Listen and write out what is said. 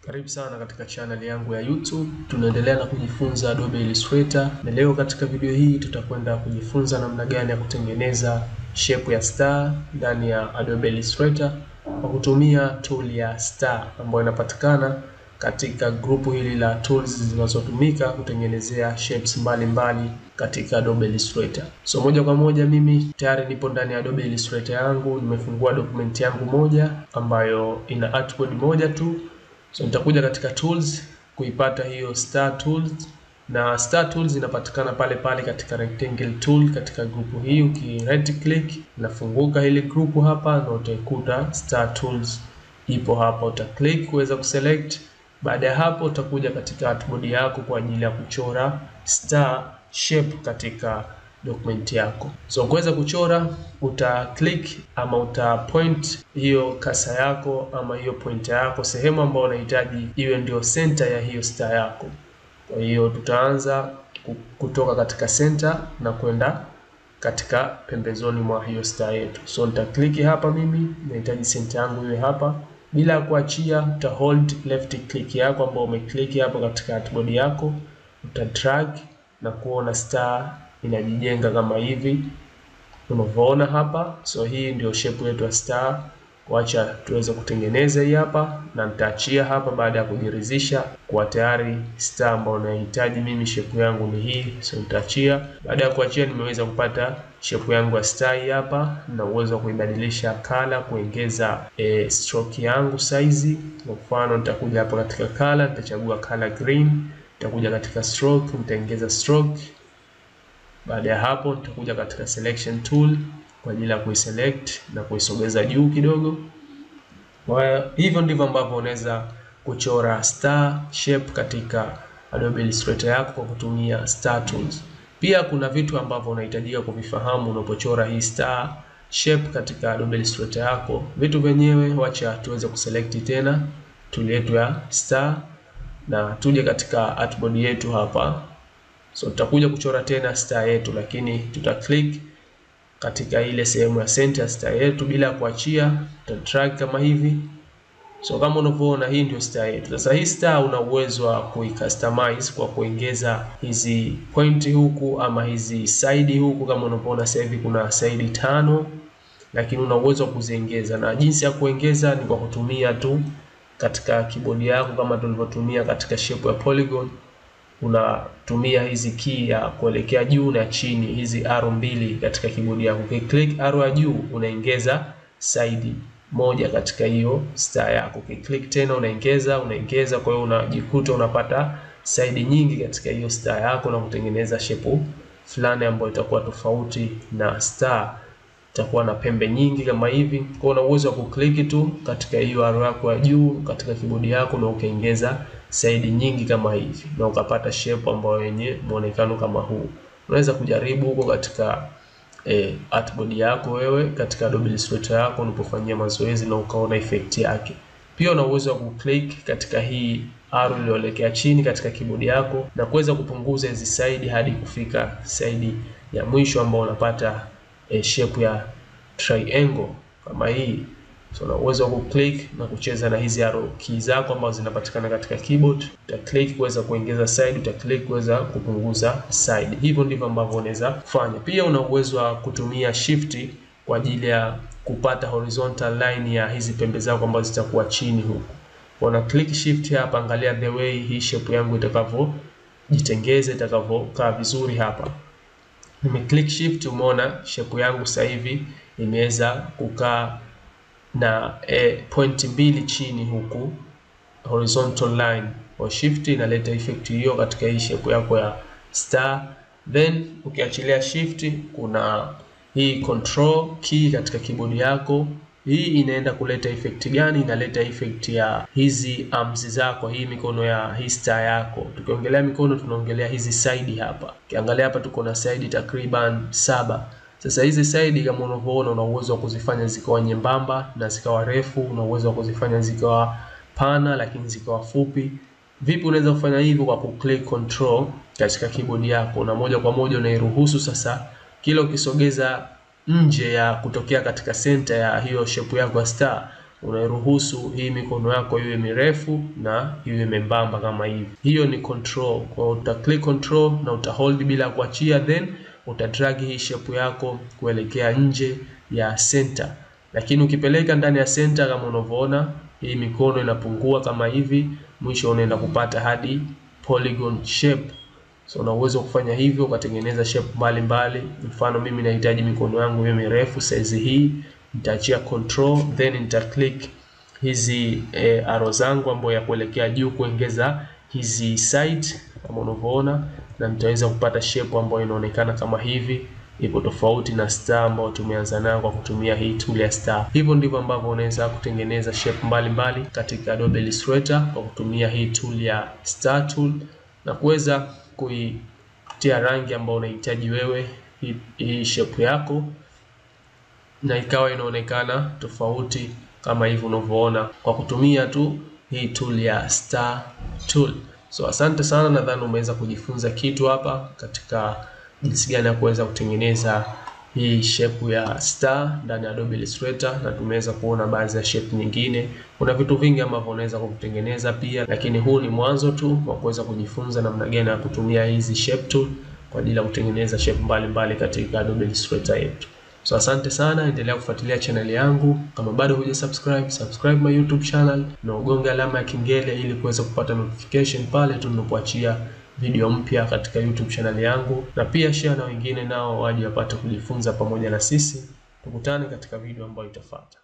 Karibu sana katika channel yangu ya YouTube. Tunaendelea na kujifunza Adobe Illustrator. Na leo katika video hii tutakwenda kujifunza namna gani ya kutengeneza shape ya star ndani ya Adobe Illustrator kwa kutumia tool ya star ambayo inapatikana katika grupu hili la tools zinazotumika kutengenezea shapes mbalimbali katika Adobe Illustrator. So moja kwa moja mimi tayari nipo ndani ya Adobe Illustrator yangu, nimefungua document yangu moja ambayo ina artboard moja tu. So nitakuja katika tools kuipata hiyo star tools, na star tools inapatikana pale pale katika rectangle tool katika grupu hii. Uki right click inafunguka ile grupu hapa na utaikuta star tools ipo hapa, uta click kuweza kuselect. Baada ya hapo utakuja katika artboard yako kwa ajili ya kuchora star shape katika document yako. So kuweza kuchora uta click ama uta point hiyo kasa yako ama hiyo pointer yako sehemu ambayo unahitaji iwe ndio center ya hiyo star yako. Kwa hiyo tutaanza kutoka katika center na kwenda katika pembezoni mwa hiyo star yetu. So nita click hapa, mimi nahitaji center yangu iwe hapa. Bila kuachia uta hold left click yako ambayo umeclick hapo katika artboard yako, uta drag na kuona star inajijenga kama hivi unavyoona hapa. So hii ndio shape yetu ya star. Wacha tuweze kutengeneza hii hapa, na nitaachia hapa baada ya kujiridhisha kwa tayari star ambayo nahitaji mimi shape yangu ni hii. So nitaachia. Baada ya kuachia nimeweza kupata shape yangu ya star hii hapa, na uwezo wa kuibadilisha color, kuongeza stroke yangu size. Kwa mfano nitakuja hapa katika color, nitachagua color green, nitakuja katika stroke, nitaongeza stroke. Baada ya hapo nitakuja katika selection tool kwa ajili ya kuiselect na kuisogeza juu kidogo. Kwa hivyo ndivyo ambavyo unaweza kuchora star shape katika Adobe Illustrator yako kwa kutumia star tools. Pia kuna vitu ambavyo unahitajika kuvifahamu unapochora hii star shape katika Adobe Illustrator yako. Vitu vyenyewe wacha tuweze kuselect tena tool yetu ya star na tuje katika artboard yetu hapa. So tutakuja kuchora tena star yetu, lakini tuta click katika ile sehemu ya center star yetu bila kuachia, tuta drag kama hivi. So kama unavyoona hii ndio star yetu. Sasa hii star una uwezo wa kuicustomize kwa kuongeza hizi point huku ama hizi side huku. Kama unavyoona sasa hivi kuna side 5, lakini una uwezo wa kuziongeza, na jinsi ya kuongeza ni kwa kutumia tu katika keyboard yako kama tulivyotumia katika shape ya polygon. Unatumia hizi key ya kuelekea juu na chini, hizi arrow mbili katika keyboard yako. Ukiclick arrow ya juu unaongeza side moja katika hiyo star yako. Ukiclick tena unaongeza. Kwa hiyo unajikuta unapata side nyingi katika hiyo star yako na kutengeneza shape fulani ambayo itakuwa tofauti na star. Itakuwa na pembe nyingi kama hivi. Kwa hiyo una uwezo wa kuclick tu katika hiyo arrow yako ya juu katika keyboard yako na ukaongeza side nyingi kama hivi na ukapata shape ambayo yenye muonekano kama huu. Unaweza kujaribu huko katika artboard yako wewe katika Adobe Illustrator yako unapofanyia mazoezi na ukaona effect yake. Pia una uwezo wa kuclick katika hii arrow iliyoelekea chini katika keyboard yako na kuweza kupunguza hizi side hadi kufika side ya mwisho ambao unapata shape ya triangle kama hii. So una uwezo wa kuclick na kucheza na hizi arrow keys zako ambazo zinapatikana katika keyboard. Uta click kuweza kuongeza side, uta click kuweza kupunguza side. Hivyo ndivyo ambavyo unaweza kufanya. Pia una uwezo wa kutumia shift kwa ajili ya kupata horizontal line ya hizi pembe zako ambazo zitakuwa chini huku. Una click shift hapa, angalia the way hii shape yangu itakavojitengeza, itakavyokaa vizuri hapa. Nime click shift, umeona shape yangu sasa hivi imeweza kukaa na point mbili chini huku, horizontal line. Kwa shift inaleta effect hiyo katika hii shape yako ya star. Then ukiachilia shift kuna hii control key katika keyboard yako. Hii inaenda kuleta effect gani? Inaleta effect ya hizi arms zako, hii mikono ya hii star yako. Tukiongelea mikono tunaongelea hizi side hapa. Ukiangalia hapa tuko na side takriban 7. Sasa hizi side kama unavyoona una uwezo wa kuzifanya zikawa nyembamba na zikawa refu, una uwezo wa kuzifanya zikawa pana lakini zikawa fupi. Vipi unaweza kufanya hivyo? Kwa kuclick control katika keyboard yako na moja kwa moja unairuhusu sasa kila ukisogeza nje ya kutokea katika center ya hiyo shape yako ya star, unairuhusu hii mikono yako iwe mirefu na iwe membamba kama hivi. Hiyo ni control. Kwa uta click control na uta hold bila kuachia, then uta drag hii shape yako kuelekea nje ya center. Lakini ukipeleka ndani ya center kama unavyoona, hii mikono inapungua kama hivi, mwisho unaenda kupata hadi polygon shape. So una uwezo kufanya hivyo ukatengeneza shape mbalimbali. Mfano mimi nahitaji mikono yangu iwe mirefu size hii, nitaachia control then nita click hizi arrow zangu ambayo ya kuelekea juu kuongeza hizi side kama unavyoona, na nitaweza kupata shape ambayo inaonekana kama hivi. Ipo tofauti na star ambayo tumeanza nayo kwa kutumia hii tool ya star. Hivyo ndivyo ambavyo unaweza kutengeneza shape mbalimbali katika Adobe Illustrator kwa kutumia hii tool ya star tool na kuweza kuitia rangi ambayo unahitaji wewe hii shape yako na ikawa inaonekana tofauti kama hivi unavyoona kwa kutumia tu hii tool ya star tool. So asante sana, nadhani umeweza kujifunza kitu hapa katika jinsi gani ya kuweza kutengeneza hii shape ya star ndani ya Adobe Illustrator, na tumeweza kuona baadhi ya shape nyingine. Kuna vitu vingi ambavyo unaweza kutengeneza pia, lakini huu ni mwanzo tu wa kuweza kujifunza namna gani ya kutumia hizi shape tool kwa ajili ya kutengeneza shape mbalimbali katika Adobe Illustrator yetu. So asante sana, endelea kufuatilia channel yangu. Kama bado hujasubscribe, subscribe my YouTube channel na ugonge alama ya kengele ili kuweza kupata notification pale tunapoachia video mpya katika YouTube channel yangu, na pia share na wengine nao waje wapate kujifunza pamoja na sisi. Tukutane katika video ambayo itafuata.